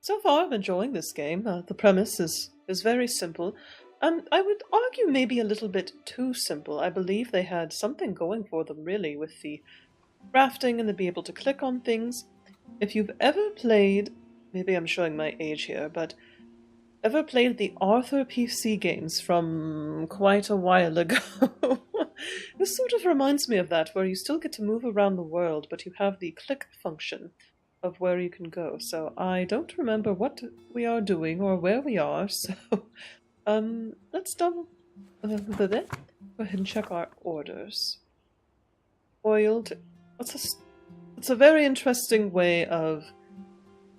So far, I'm enjoying this game. The premise is very simple. I would argue maybe a little bit too simple. I believe they had something going for them, really, with the crafting and the be able to click on things. If you've ever played, maybe I'm showing my age here, but ever played the Arthur PC games from quite a while ago? This sort of reminds me of that, where you still get to move around the world, but you have the click function of where you can go. So I don't remember what we are doing or where we are, so let's go ahead and check our orders. Oiled. It's a very interesting way of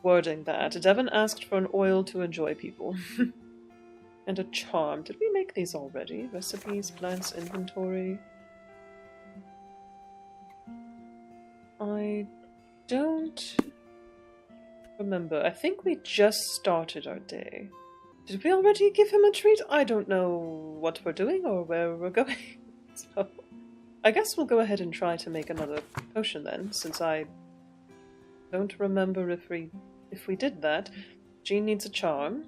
wording that. Devon asked for an oil to enjoy people. And a charm. Did we make these already? Recipes, plants, inventory. I don't remember. I think we just started our day. Did we already give him a treat? I don't know what we're doing or where we're going. So I guess we'll go ahead and try to make another potion then, since I don't remember if we did that. Jean needs a charm.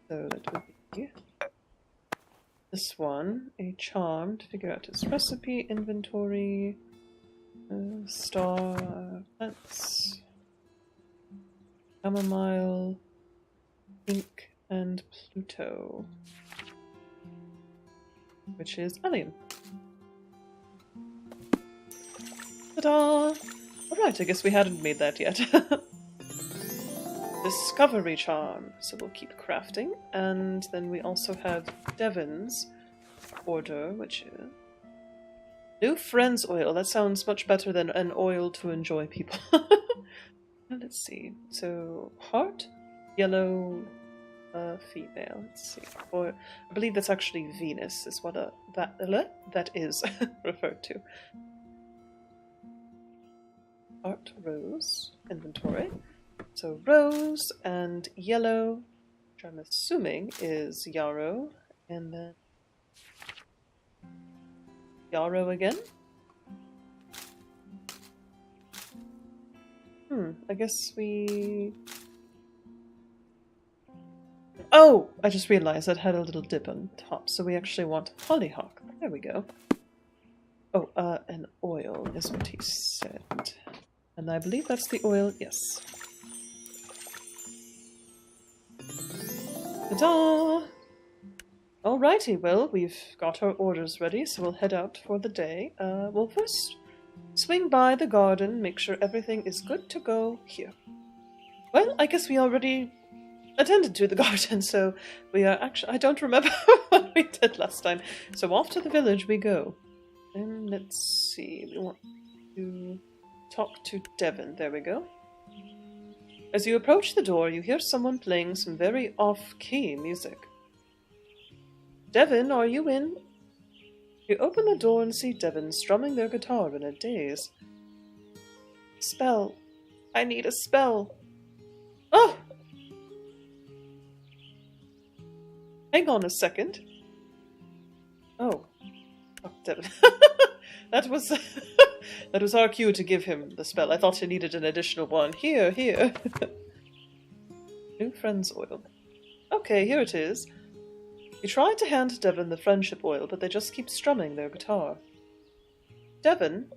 So that would be this one. A charm to figure out his recipe, inventory, star, plants, chamomile, ink, and Pluto, which is alien. Ta-da! Alright, I guess we hadn't made that yet. Discovery charm, so we'll keep crafting, and then we also have Devon's order, which is new friends oil. That sounds much better than an oil to enjoy people. Let's see. So heart, yellow, female. Let's see. Or I believe that's actually Venus is what that is referred to. Heart, rose, inventory. So rose and yellow, which I'm assuming is yarrow, and then yarrow again. I guess we... Oh! I just realized that had a little dip on top, so we actually want hollyhock. There we go. Oh, an oil is what he said. And I believe that's the oil, yes. Ta-da! Alrighty, well, we've got our orders ready, so we'll head out for the day. We'll first swing by the garden, make sure everything is good to go here. Well, I guess we already attended to the garden, so we are actually... I don't remember what we did last time. So off to the village we go. And let's see, we want to talk to Devon. There we go. As you approach the door, you hear someone playing some very off-key music. Devon, are you in? You open the door and see Devon strumming their guitar in a daze. Spell. I need a spell. Oh! Hang on a second. Oh. Oh, Devon. That was our cue to give him the spell. I thought he needed an additional one. Here. New friends oil. Okay, here it is. You tried to hand Devon the friendship oil, but they just keep strumming their guitar. Devon?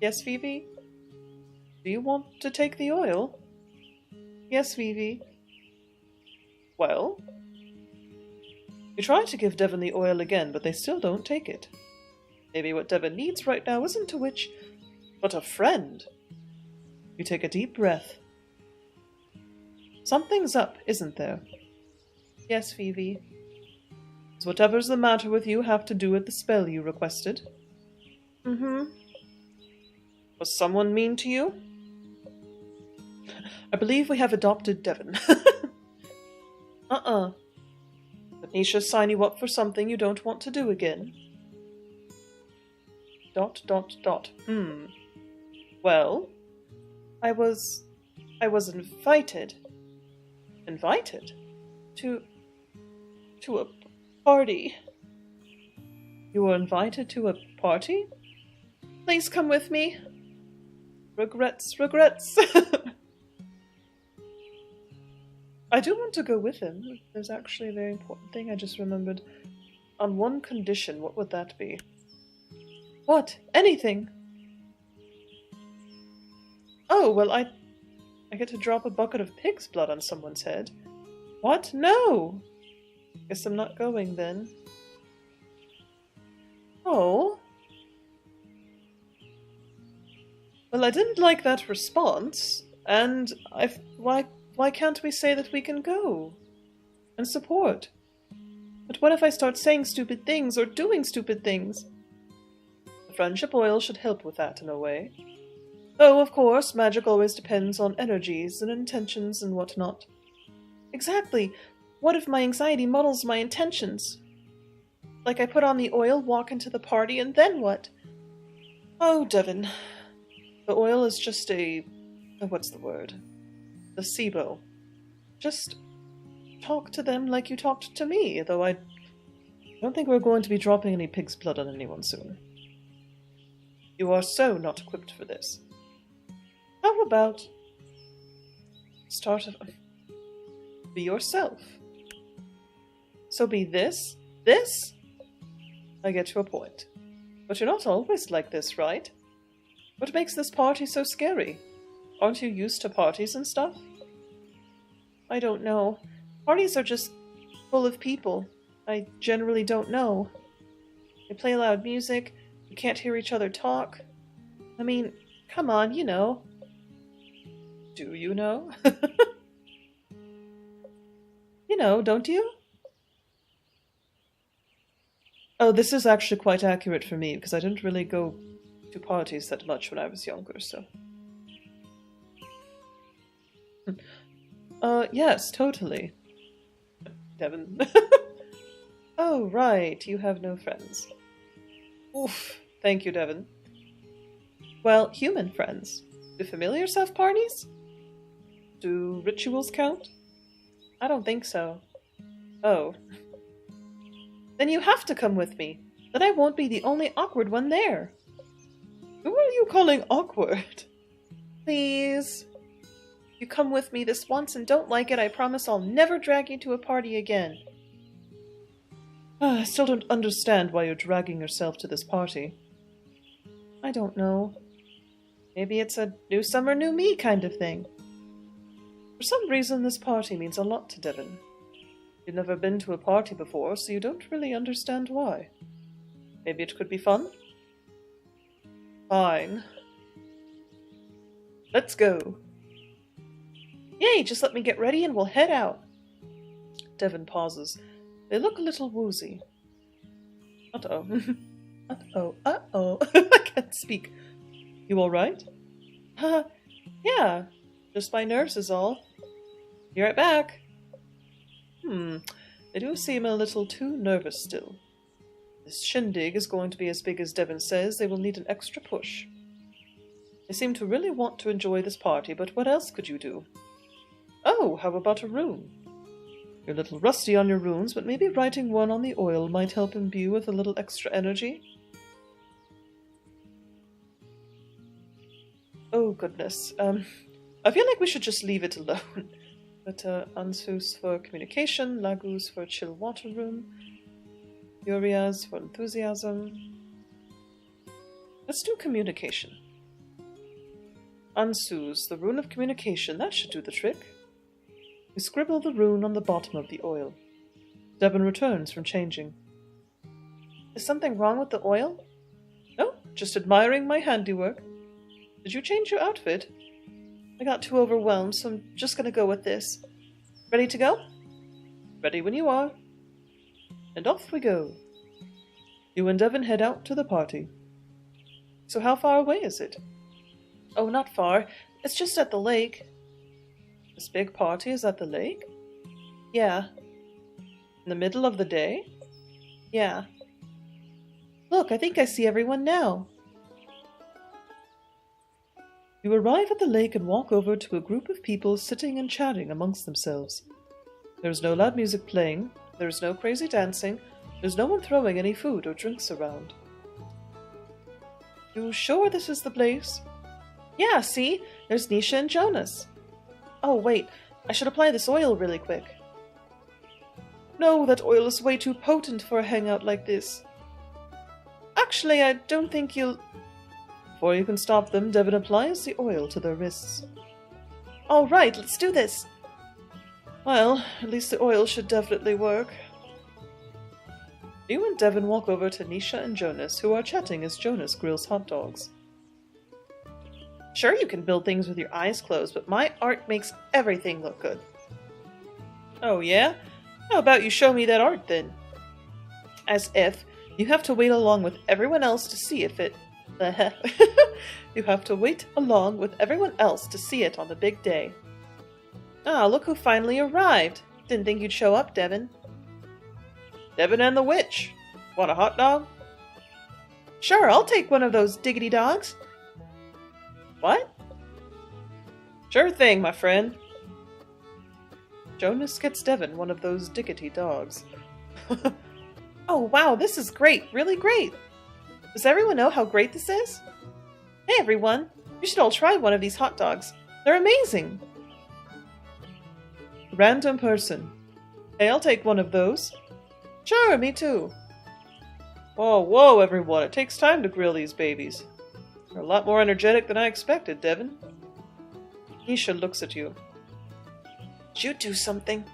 Yes, Vivi? Do you want to take the oil? Yes, Vivi. Well? You tried to give Devon the oil again, but they still don't take it. Maybe what Devon needs right now isn't a witch, but a friend. You take a deep breath. Something's up, isn't there? Yes, Vivi. Does whatever's the matter with you have to do with the spell you requested? Mm-hmm. Was someone mean to you? I believe we have adopted Devon. But Nisha sign you up for something you don't want to do again. ... Well, I was invited. Invited? To a party. You were invited to a party? Please come with me. Regrets. I do want to go with him. There's actually a very important thing I just remembered. On one condition, what would that be? What? Anything? Oh, well, I get to drop a bucket of pig's blood on someone's head. What? No! Guess I'm not going then. Oh. Well, I didn't like that response, and why can't we say that we can go? And support? But what if I start saying stupid things or doing stupid things? The friendship oil should help with that in a way. Though, of course, magic always depends on energies and intentions and whatnot. Exactly. What if my anxiety muddles my intentions? Like I put on the oil, walk into the party, and then what? Oh, Devon. The oil is just what's the word? Placebo. Just talk to them like you talked to me, though I don't think we're going to be dropping any pig's blood on anyone soon. You are so not equipped for this. How about be yourself? So be this? This? I get to a point. But you're not always like this, right? What makes this party so scary? Aren't you used to parties and stuff? I don't know. Parties are just full of people. I generally don't know. They play loud music. You can't hear each other talk. I mean, come on, you know. Do you know? You know, don't you? Oh, this is actually quite accurate for me, because I didn't really go to parties that much when I was younger, so... Yes, totally. Devon. Oh, right, you have no friends. Oof, thank you, Devon. Well, human friends. Do familiars have parties? Do rituals count? I don't think so. Oh. Then you have to come with me. Then I won't be the only awkward one there. Who are you calling awkward? Please. If you come with me this once and don't like it, I promise I'll never drag you to a party again. I still don't understand why you're dragging yourself to this party. I don't know. Maybe it's a new summer, new me kind of thing. For some reason, this party means a lot to Devon. You've never been to a party before, so you don't really understand why. Maybe it could be fun? Fine. Let's go. Yay, just let me get ready and we'll head out. Devon pauses. They look a little woozy. Uh-oh. Uh-oh. Uh-oh. I can't speak. You all right? Yeah. Just my nerves is all. Be right back. They do seem a little too nervous still. This shindig is going to be as big as Devon says. They will need an extra push. They seem to really want to enjoy this party, but what else could you do? Oh, how about a rune? You're a little rusty on your runes, but maybe writing one on the oil might help imbue with a little extra energy. Oh, goodness. I feel like we should just leave it alone. But Ansus for communication, Lagus for chill water room, Urias for enthusiasm. Let's do communication. Ansus, the rune of communication, that should do the trick. We scribble the rune on the bottom of the oil. Devon returns from changing. Is something wrong with the oil? No, just admiring my handiwork. Did you change your outfit? I got too overwhelmed, so I'm just gonna go with this. Ready to go? Ready when you are. And off we go. You and Devon head out to the party. So how far away is it? Oh, not far. It's just at the lake. This big party is at the lake? Yeah. In the middle of the day? Yeah. Look, I think I see everyone now. You arrive at the lake and walk over to a group of people sitting and chatting amongst themselves. There is no loud music playing, there is no crazy dancing, there's no one throwing any food or drinks around. You sure this is the place? Yeah, see? There's Nisha and Jonas. Oh, wait, I should apply this oil really quick. No, that oil is way too potent for a hangout like this. Actually, I don't think you'll... Before you can stop them, Devon applies the oil to their wrists. All right, let's do this. Well, at least the oil should definitely work. You and Devon walk over to Nisha and Jonas, who are chatting as Jonas grills hot dogs. Sure, you can build things with your eyes closed, but my art makes everything look good. Oh yeah? How about you show me that art then? As if you have to wait along with everyone else to see if it... You have to wait along with everyone else to see it on the big day. Ah, look who finally arrived. Didn't think you'd show up, Devon. Devon and the Witch. Want a hot dog? Sure, I'll take one of those diggity dogs. What? Sure thing, my friend. Jonas gets Devon one of those diggity dogs. Oh wow, this is great, really great. Does everyone know how great this is? Hey everyone, you should all try one of these hot dogs. They're amazing. Random person. Hey, I'll take one of those. Sure, me too. Whoa, whoa everyone, it takes time to grill these babies. You're a lot more energetic than I expected, Devon. Nisha looks at you. Did you do something?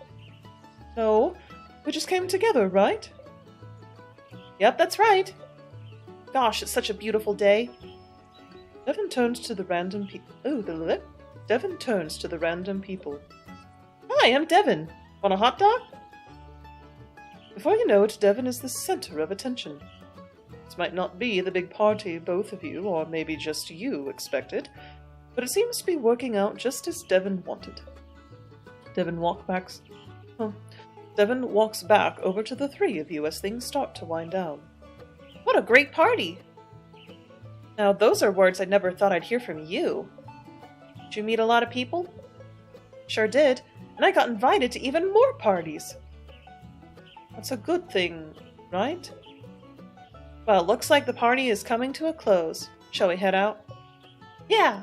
No, we just came together, right? Yep, that's right. Gosh, it's such a beautiful day. Devon turns to the random people. Oh, the lip. Devon turns to the random people. Hi, I'm Devon. Want a hot dog? Before you know it, Devon is the center of attention. This might not be the big party both of you, or maybe just you, expected, but it seems to be working out just as Devon wanted. Devon walks back over to the three of you as things start to wind down. What a great party! Now, those are words I never thought I'd hear from you. Did you meet a lot of people? Sure did, and I got invited to even more parties. That's a good thing, right? Well, looks like the party is coming to a close. Shall we head out? Yeah!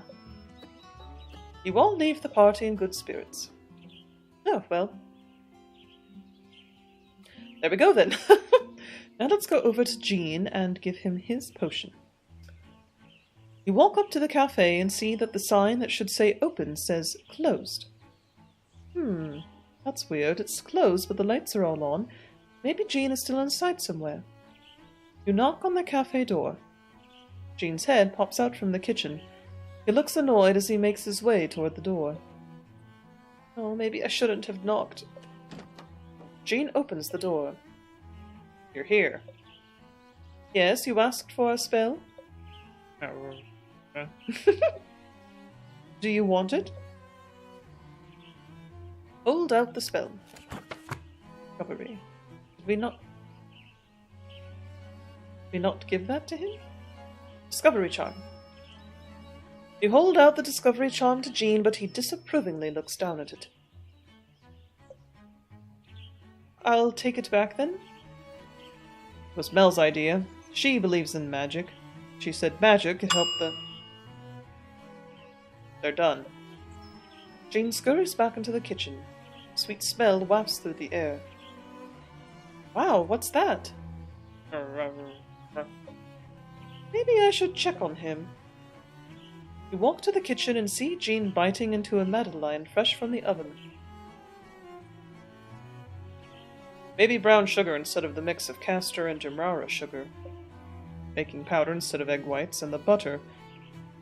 You all leave the party in good spirits. Oh, well. There we go then. Now let's go over to Jean and give him his potion. You walk up to the cafe and see that the sign that should say open says closed. That's weird. It's closed, but the lights are all on. Maybe Jean is still inside somewhere. You knock on the cafe door. Jean's head pops out from the kitchen. He looks annoyed as he makes his way toward the door. Oh, maybe I shouldn't have knocked. Jean opens the door. You're here. Yes, you asked for a spell? Do you want it? Hold out the spell. Discovery. Did we not give that to him? Discovery charm. You hold out the discovery charm to Jean, but he disapprovingly looks down at it. I'll take it back then? It was Mel's idea. She believes in magic. She said magic could help the... They're done. Jean scurries back into the kitchen. A sweet smell wafts through the air. Wow, what's that? Maybe I should check on him. You walk to the kitchen and see Jean biting into a madeleine fresh from the oven. Maybe brown sugar instead of the mix of castor and demerara sugar. Baking powder instead of egg whites, and the butter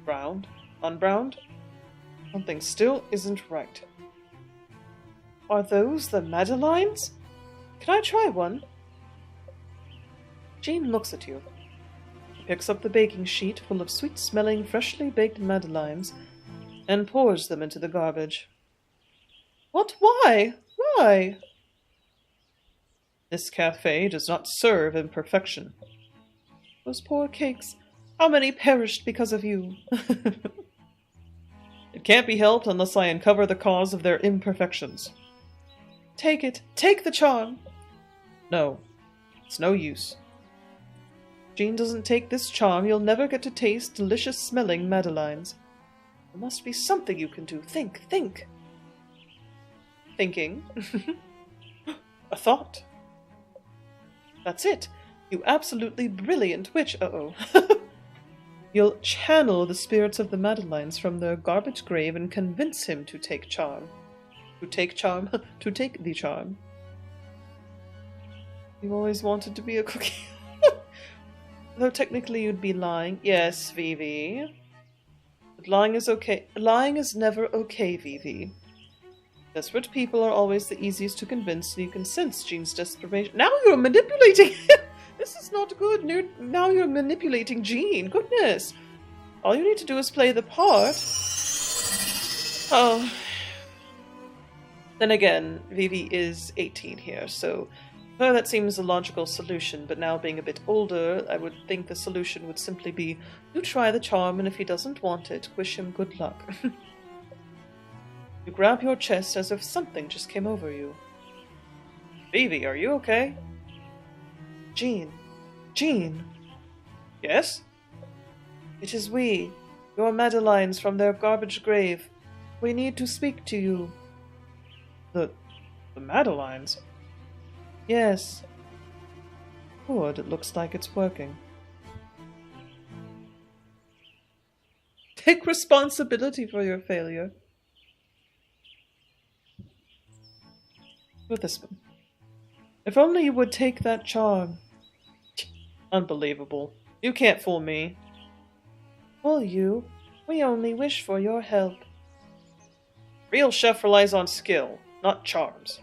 browned, unbrowned. Something still isn't right. Are those the madeleines? Can I try one? Jean looks at you. He picks up the baking sheet full of sweet-smelling, freshly baked madeleines and pours them into the garbage. What? Why? Why? This cafe does not serve imperfection. Those poor cakes. How many perished because of you? It can't be helped unless I uncover the cause of their imperfections. Take it. Take the charm. No. It's no use. Jean doesn't take this charm, you'll never get to taste delicious-smelling madeleines. There must be something you can do. Think, think. thinking. A thought. That's it. You absolutely brilliant witch. Uh-oh. You'll channel the spirits of the Madeleines from their garbage grave and convince him to take charm. To take charm? To take the charm. You always wanted to be a cookie. Though technically you'd be lying. Yes, Vivi. But lying is okay. Lying is never okay, Vivi. Desperate people are always the easiest to convince, so you can sense Jean's desperation. Now you're manipulating him! This is not good. Now you're manipulating Jean. Goodness. All you need to do is play the part. Oh. Then again, Vivi is 18 here, so for her that seems a logical solution, but now being a bit older, I would think the solution would simply be, you try the charm, and if he doesn't want it, wish him good luck. You grab your chest as if something just came over you. Vivi, are you okay? Jean. Jean. Yes? It is we, your Madeleines from their garbage grave. We need to speak to you. The Madeleines? Yes. Good, it looks like it's working. Take responsibility for your failure. With this one. If only you would take that charm. Unbelievable. You can't fool me. Fool you? We only wish for your help. Real chef relies on skill, not charms.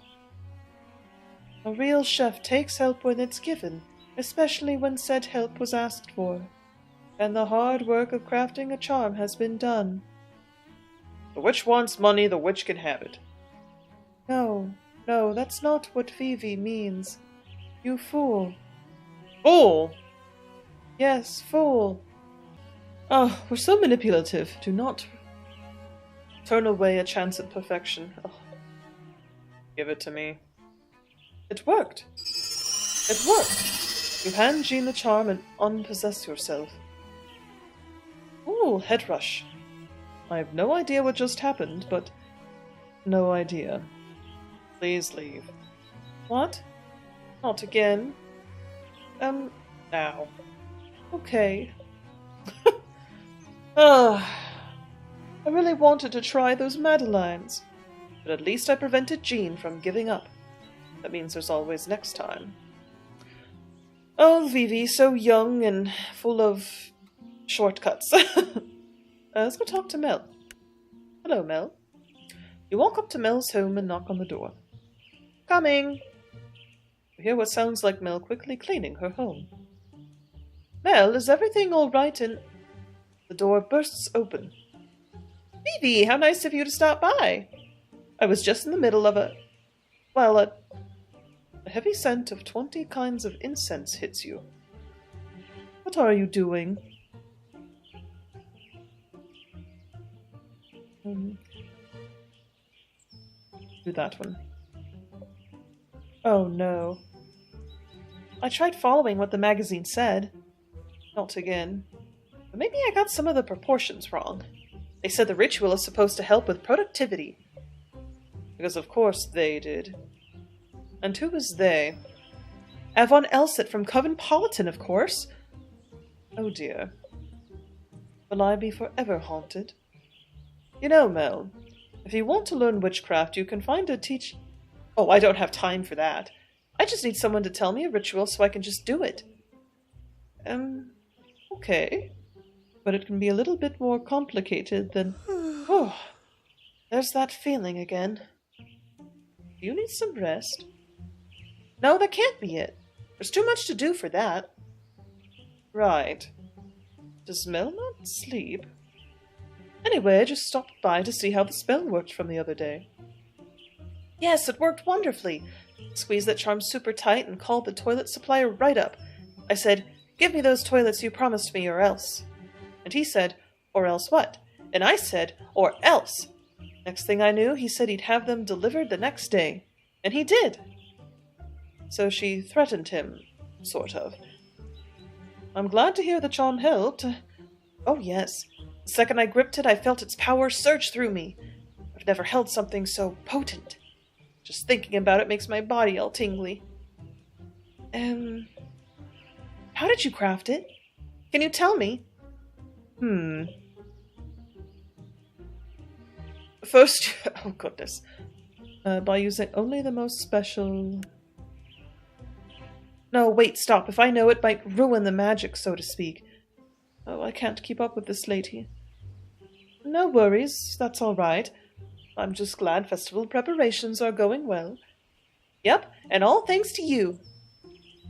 A real chef takes help when it's given, especially when said help was asked for. And the hard work of crafting a charm has been done. The witch wants money, the witch can have it. No, that's not what Vivi means. You fool. Fool? Yes, fool. Oh, we're so manipulative. Do not turn away a chance at perfection. Oh. Give it to me. It worked. It worked. You hand Jean the charm and unpossess yourself. Ooh, head rush. I have no idea what just happened, but no idea. Please leave. What? Not again. Now. Okay. I really wanted to try those Madeleines, but at least I prevented Jean from giving up. That means there's always next time. Oh, Vivi, so young and full of shortcuts. Let's go talk to Mel. Hello, Mel. You walk up to Mel's home and knock on the door. Coming! You hear what sounds like Mel quickly cleaning her home. Mel, is everything all right? And the door bursts open. Vivi, how nice of you to stop by. I was just in the middle of a heavy scent of 20 kinds of incense hits you. What are you doing? Do that one. Oh no. I tried following what the magazine said. Not again. But maybe I got some of the proportions wrong. They said the ritual is supposed to help with productivity. Because of course they did. And who was they? Avon Elsit from Coventpolitan, of course. Oh dear. Will I be forever haunted? You know, Mel, if you want to learn witchcraft, you can find a teach... Oh, I don't have time for that. I just need someone to tell me a ritual so I can just do it. Okay. But it can be a little bit more complicated than... Oh, there's that feeling again. Do you need some rest? No, that can't be it. There's too much to do for that. Right. Does Mel not sleep? Anyway, I just stopped by to see how the spell worked from the other day. Yes, it worked wonderfully. Squeezed that charm super tight and called the toilet supplier right up. I said, give me those toilets you promised me or else. And he said, or else what? And I said, or else. Next thing I knew, he said he'd have them delivered the next day. And he did. So she threatened him, sort of. I'm glad to hear the charm helped. Oh yes. The second I gripped it, I felt its power surge through me. I've never held something so potent. Just thinking about it makes my body all tingly. How did you craft it? Can you tell me? First, oh goodness. By using only the most special... No, wait, stop. If I know it might ruin the magic, so to speak. Oh, I can't keep up with this lady. No worries, that's all right. I'm just glad festival preparations are going well. Yep, and all thanks to you.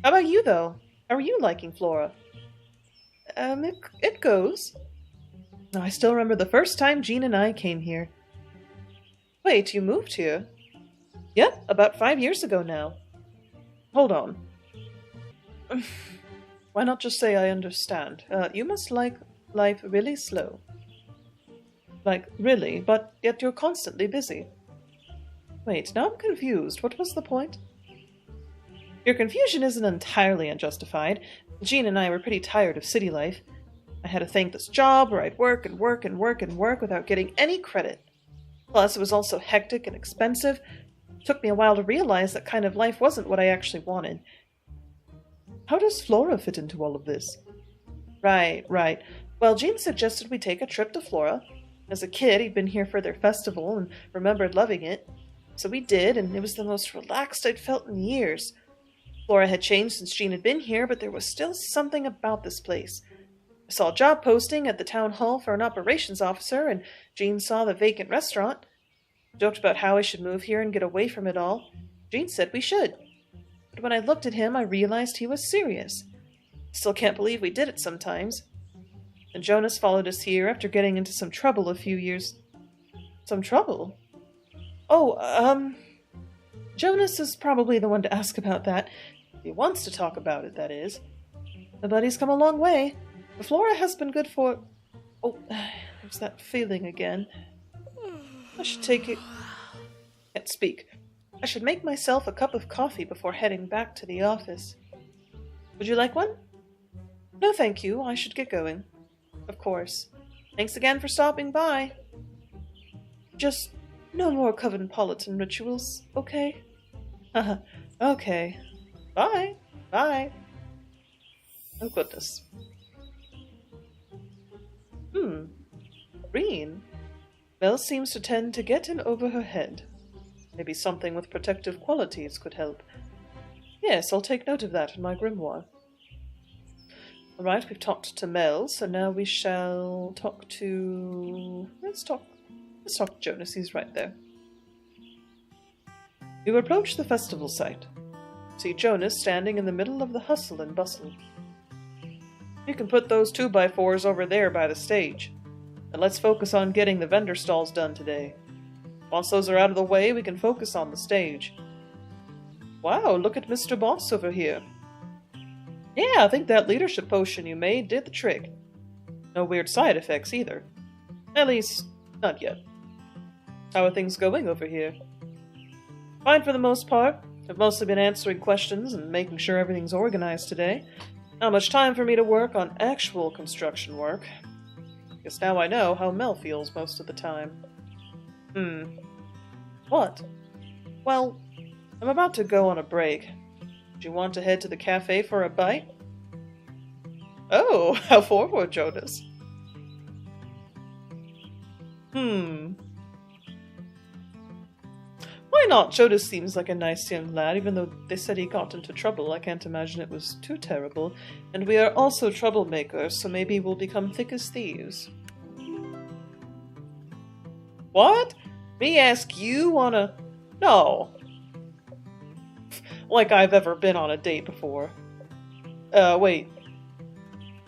How about you, though? How are you liking Flora? It goes. I still remember the first time Jean and I came here. Wait, you moved here? Yep, about 5 years ago now. Hold on. Why not just say I understand? You must like life really slow. Like, really, but yet you're constantly busy. Wait, now I'm confused. What was the point? Your confusion isn't entirely unjustified. Jean and I were pretty tired of city life. I had a thankless job where I'd work and work and work and work without getting any credit. Plus, it was also hectic and expensive. It took me a while to realize that kind of life wasn't what I actually wanted. How does Flora fit into all of this? Right. Well, Jean suggested we take a trip to Flora. As a kid, he'd been here for their festival and remembered loving it. So we did, and it was the most relaxed I'd felt in years. Flora had changed since Jean had been here, but there was still something about this place. I saw a job posting at the town hall for an operations officer, and Jean saw the vacant restaurant. Joked about how I should move here and get away from it all. Jean said we should. But when I looked at him, I realized he was serious. Still can't believe we did it sometimes. And Jonas followed us here after getting into some trouble a few years... Some trouble? Oh, Jonas is probably the one to ask about that. If he wants to talk about it, that is. But he's come a long way. Flora has been good for... Oh, there's that feeling again. I should take it... Can't speak. I should make myself a cup of coffee before heading back to the office. Would you like one? No, thank you. I should get going. Of course. Thanks again for stopping by. Just no more Covenpolitan rituals, okay? Haha, okay. Bye. Bye. Oh, goodness. Green. Belle seems to tend to get in over her head. Maybe something with protective qualities could help. Yes, I'll take note of that in my grimoire. Alright, we've talked to Mel, so now we shall talk to... Let's talk to Jonas, he's right there. You approach the festival site. See Jonas standing in the middle of the hustle and bustle. You can put those 2x4s over there by the stage. And let's focus on getting the vendor stalls done today. Once those are out of the way, we can focus on the stage. Wow, look at Mr. Boss over here. Yeah, I think that leadership potion you made did the trick. No weird side effects either. At least, not yet. How are things going over here? Fine for the most part. I've mostly been answering questions and making sure everything's organized today. Not much time for me to work on actual construction work. Guess now I know how Mel feels most of the time. What? Well, I'm about to go on a break. Do you want to head to the cafe for a bite? Oh, how forward, Jonas. Why not? Jonas seems like a nice young lad, even though they said he got into trouble. I can't imagine it was too terrible. And we are also troublemakers, so maybe we'll become thick as thieves. What? Me ask you on a... No. Like I've ever been on a date before. Wait.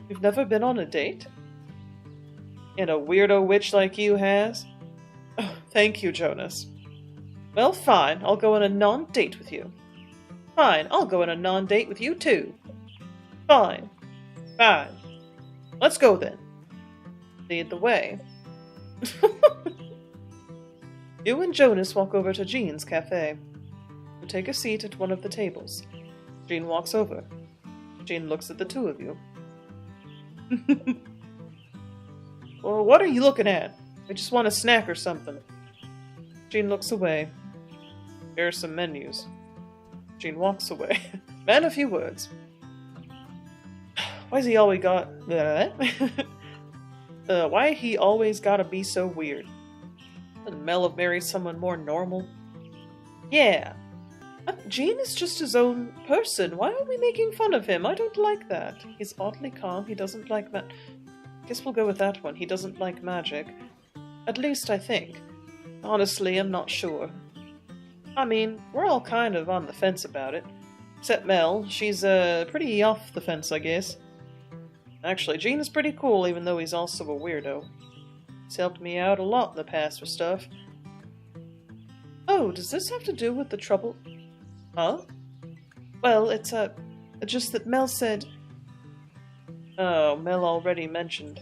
You've never been on a date? And a weirdo witch like you has? Oh, thank you, Jonas. Well, fine. I'll go on a non-date with you. Fine. I'll go on a non-date with you, too. Fine. Fine. Let's go, then. Lead the way. You and Jonas walk over to Jean's cafe. You take a seat at one of the tables. Jean walks over. Jean looks at the two of you. Well, what are you looking at? I just want a snack or something. Jean looks away. Here are some menus. Jean walks away. Man, a few words. Why's he always got... why he always gotta be so weird? Couldn't Mel have married someone more normal? Yeah. Jean is just his own person. Why are we making fun of him? I don't like that. He's oddly calm. He doesn't like Guess we'll go with that one. He doesn't like magic. At least I think. Honestly, I'm not sure. I mean, we're all kind of on the fence about it. Except Mel. She's, pretty off the fence, I guess. Actually, Jean is pretty cool, even though he's also a weirdo. He's helped me out a lot in the past with stuff. Oh, does this have to do with the trouble? Huh? Well, it's, just that Mel said... Oh, Mel already mentioned.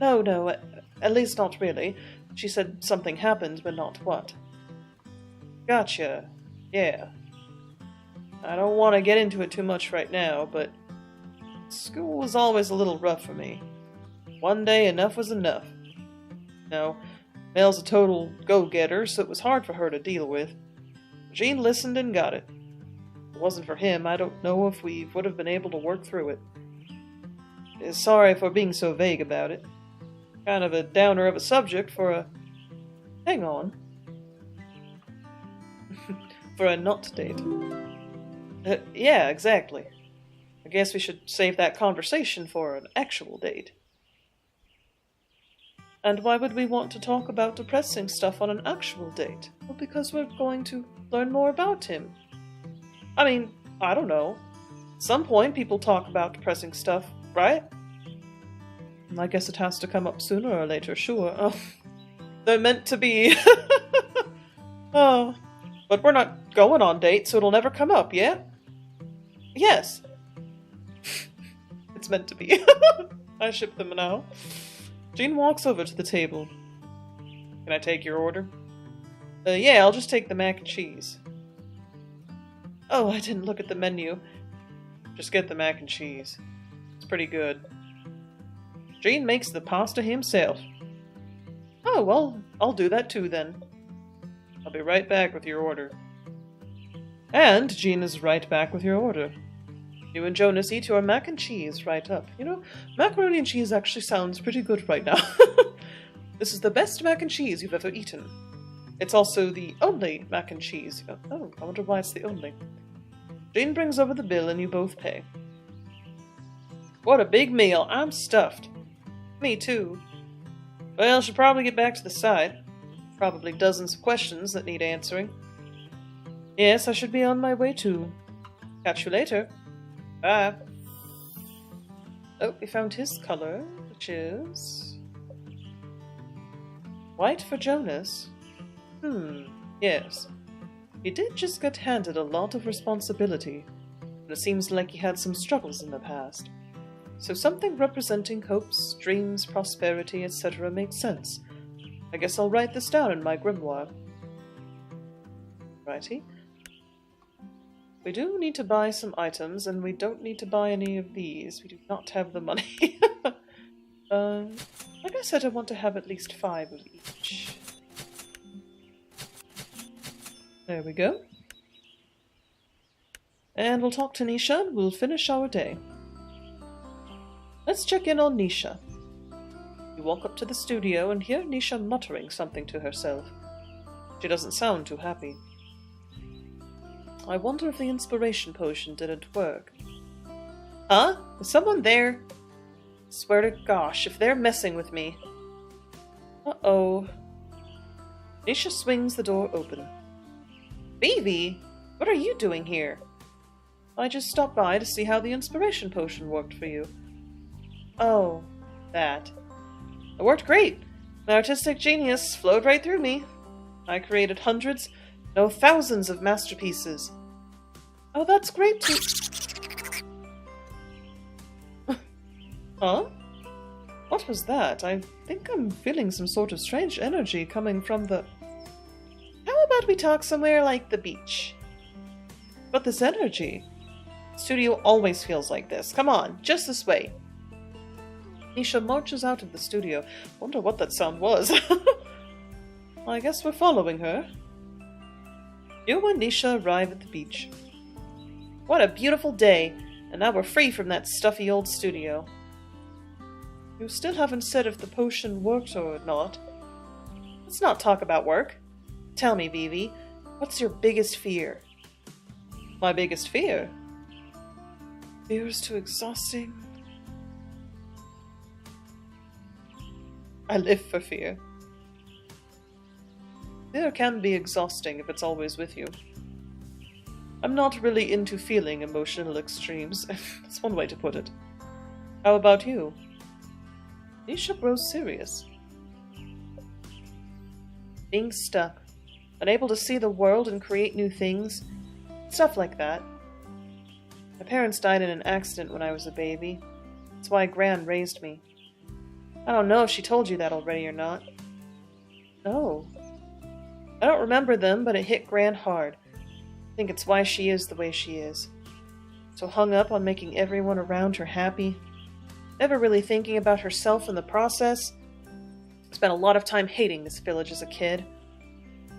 No, at least not really. She said something happened, but not what. Gotcha. Yeah. I don't want to get into it too much right now, but school was always a little rough for me. One day, enough was enough. No, Mel's a total go-getter, so it was hard for her to deal with. Jean listened and got it. If it wasn't for him, I don't know if we would have been able to work through it. Sorry for being so vague about it. Kind of a downer of a subject for a... Hang on. For a not date. Yeah, exactly. I guess we should save that conversation for an actual date. And why would we want to talk about depressing stuff on an actual date? Well, because we're going to learn more about him. I mean, I don't know. At some point, people talk about depressing stuff, right? I guess it has to come up sooner or later, sure. Oh, they're meant to be. Oh, but we're not going on dates, so it'll never come up, yeah? Yes. It's meant to be. I ship them now. Jean walks over to the table. Can I take your order? Yeah, I'll just take the mac and cheese. Oh, I didn't look at the menu. Just get the mac and cheese. It's pretty good. Jean makes the pasta himself. Oh, well, I'll do that too then. I'll be right back with your order. And Jean is right back with your order. You and Jonas eat your mac and cheese right up. You know, macaroni and cheese actually sounds pretty good right now. This is the best mac and cheese you've ever eaten. It's also the only mac and cheese. Oh, I wonder why it's the only. Jean brings over the bill and you both pay. What a big meal. I'm stuffed. Me too. Well, should probably get back to the side. Probably dozens of questions that need answering. Yes, I should be on my way too. Catch you later. Bye. Oh, we found his color, which is... white for Jonas. Yes. He did just get handed a lot of responsibility, and it seems like he had some struggles in the past. So something representing hopes, dreams, prosperity, etc. makes sense. I guess I'll write this down in my grimoire. Righty. We do need to buy some items, and we don't need to buy any of these. We do not have the money. Like I said, I want to have at least 5 of each. There we go. And we'll talk to Nisha, and we'll finish our day. Let's check in on Nisha. You walk up to the studio and hear Nisha muttering something to herself. She doesn't sound too happy. I wonder if the inspiration potion didn't work. Huh? Is someone there? Swear to gosh, if they're messing with me. Uh-oh. Nisha swings the door open. Baby, what are you doing here? I just stopped by to see how the inspiration potion worked for you. Oh, that. It worked great. My artistic genius flowed right through me. I created hundreds, no thousands of masterpieces. Oh, that's great too. Huh? What was that? I think I'm feeling some sort of strange energy coming from the... How about we talk somewhere like the beach? But this energy... Studio always feels like this. Come on, just this way. Nisha marches out of the studio. Wonder what that sound was. I guess we're following her. You and Nisha arrive at the beach. What a beautiful day, and now we're free from that stuffy old studio. You still haven't said if the potion worked or not. Let's not talk about work. Tell me, Vivi, what's your biggest fear? My biggest fear? Fear is too exhausting. I live for fear. Fear can be exhausting if it's always with you. I'm not really into feeling emotional extremes. That's one way to put it. How about you? Nisha grows serious. Being stuck, unable to see the world and create new things, stuff like that. My parents died in an accident when I was a baby. That's why Gran raised me. I don't know if she told you that already or not. No. I don't remember them, but it hit Gran hard. I think it's why she is the way she is. So hung up on making everyone around her happy. Never really thinking about herself in the process. Spent a lot of time hating this village as a kid.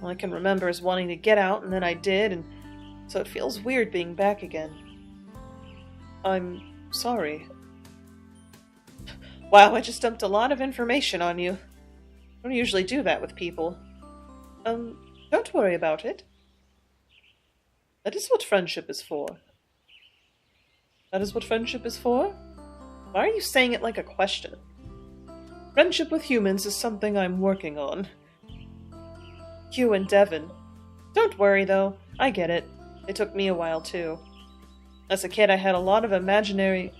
All I can remember is wanting to get out, and then I did, and so it feels weird being back again. I'm sorry. Wow, I just dumped a lot of information on you. I don't usually do that with people. Don't worry about it. That is what friendship is for. That is what friendship is for? Why are you saying it like a question? Friendship with humans is something I'm working on. Hugh and Devon. Don't worry, though. I get it. It took me a while, too. As a kid, I had a lot of imaginary...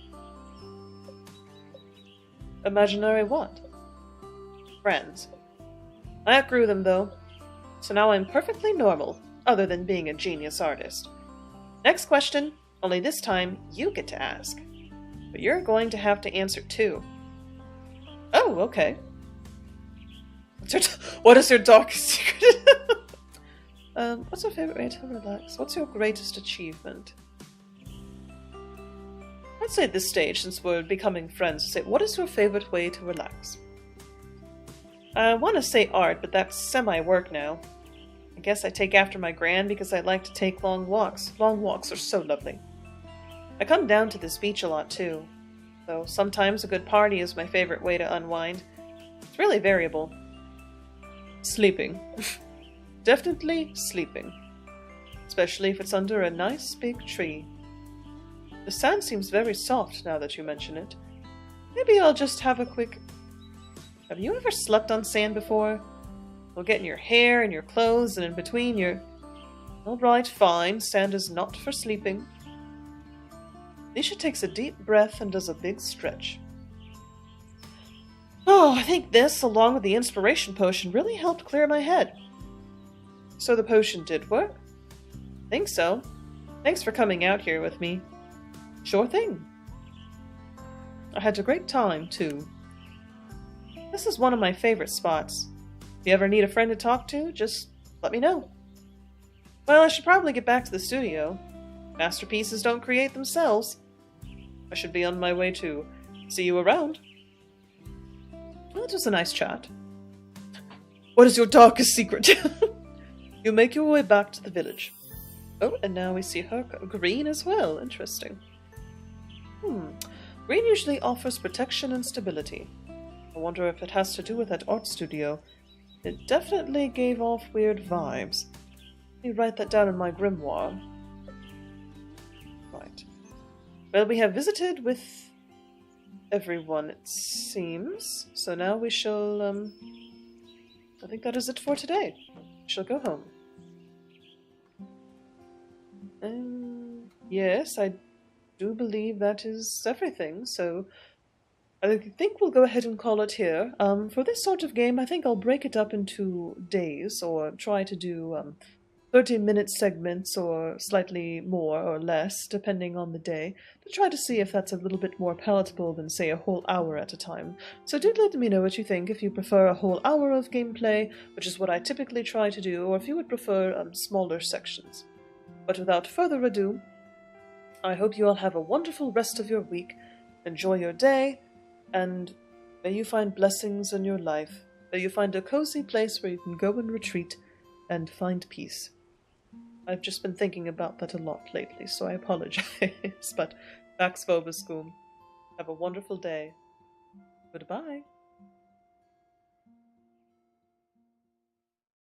Imaginary what? Friends. I outgrew them, though. So now I'm perfectly normal, other than being a genius artist. Next question, only this time you get to ask. But you're going to have to answer, too. Oh, okay. What is your darkest secret? What's your favorite way to relax? What's your greatest achievement? I'd say at this stage, since we're becoming friends, say, what is your favorite way to relax? I want to say art, but that's semi-work now. I guess I take after my gran because I like to take long walks. Long walks are so lovely. I come down to this beach a lot, too. Though sometimes a good party is my favorite way to unwind. It's really variable. Sleeping. Definitely sleeping. Especially if it's under a nice big tree. The sand seems very soft now that you mention it. Maybe I'll just have a quick... Have you ever slept on sand before? It'll get in your hair and your clothes and in between your... Alright, fine. Sand is not for sleeping. Nisha takes a deep breath and does a big stretch. Oh, I think this, along with the inspiration potion, really helped clear my head. So the potion did work? Think so. Thanks for coming out here with me. Sure thing. I had a great time, too. This is one of my favorite spots. If you ever need a friend to talk to, just let me know. Well, I should probably get back to the studio. Masterpieces don't create themselves. I should be on my way too. See you around. Well, it was a nice chat. What is your darkest secret? You make your way back to the village. Oh, and now we see her green as well. Interesting. Green usually offers protection and stability. I wonder if it has to do with that art studio. It definitely gave off weird vibes. Let me write that down in my grimoire. Right. Well, we have visited with everyone, it seems. So now we shall, I think that is it for today. We shall go home. Yes, I do believe that is everything, so I think we'll go ahead and call it here. For this sort of game, I think I'll break it up into days, or try to do 30-minute segments, or slightly more or less, depending on the day, to try to see if that's a little bit more palatable than, say, a whole hour at a time. So do let me know what you think, if you prefer a whole hour of gameplay, which is what I typically try to do, or if you would prefer smaller sections. But without further ado, I hope you all have a wonderful rest of your week, enjoy your day, and may you find blessings in your life. May you find a cozy place where you can go and retreat and find peace. I've just been thinking about that a lot lately, so I apologize. But Vax vobiscum. Have a wonderful day. Goodbye.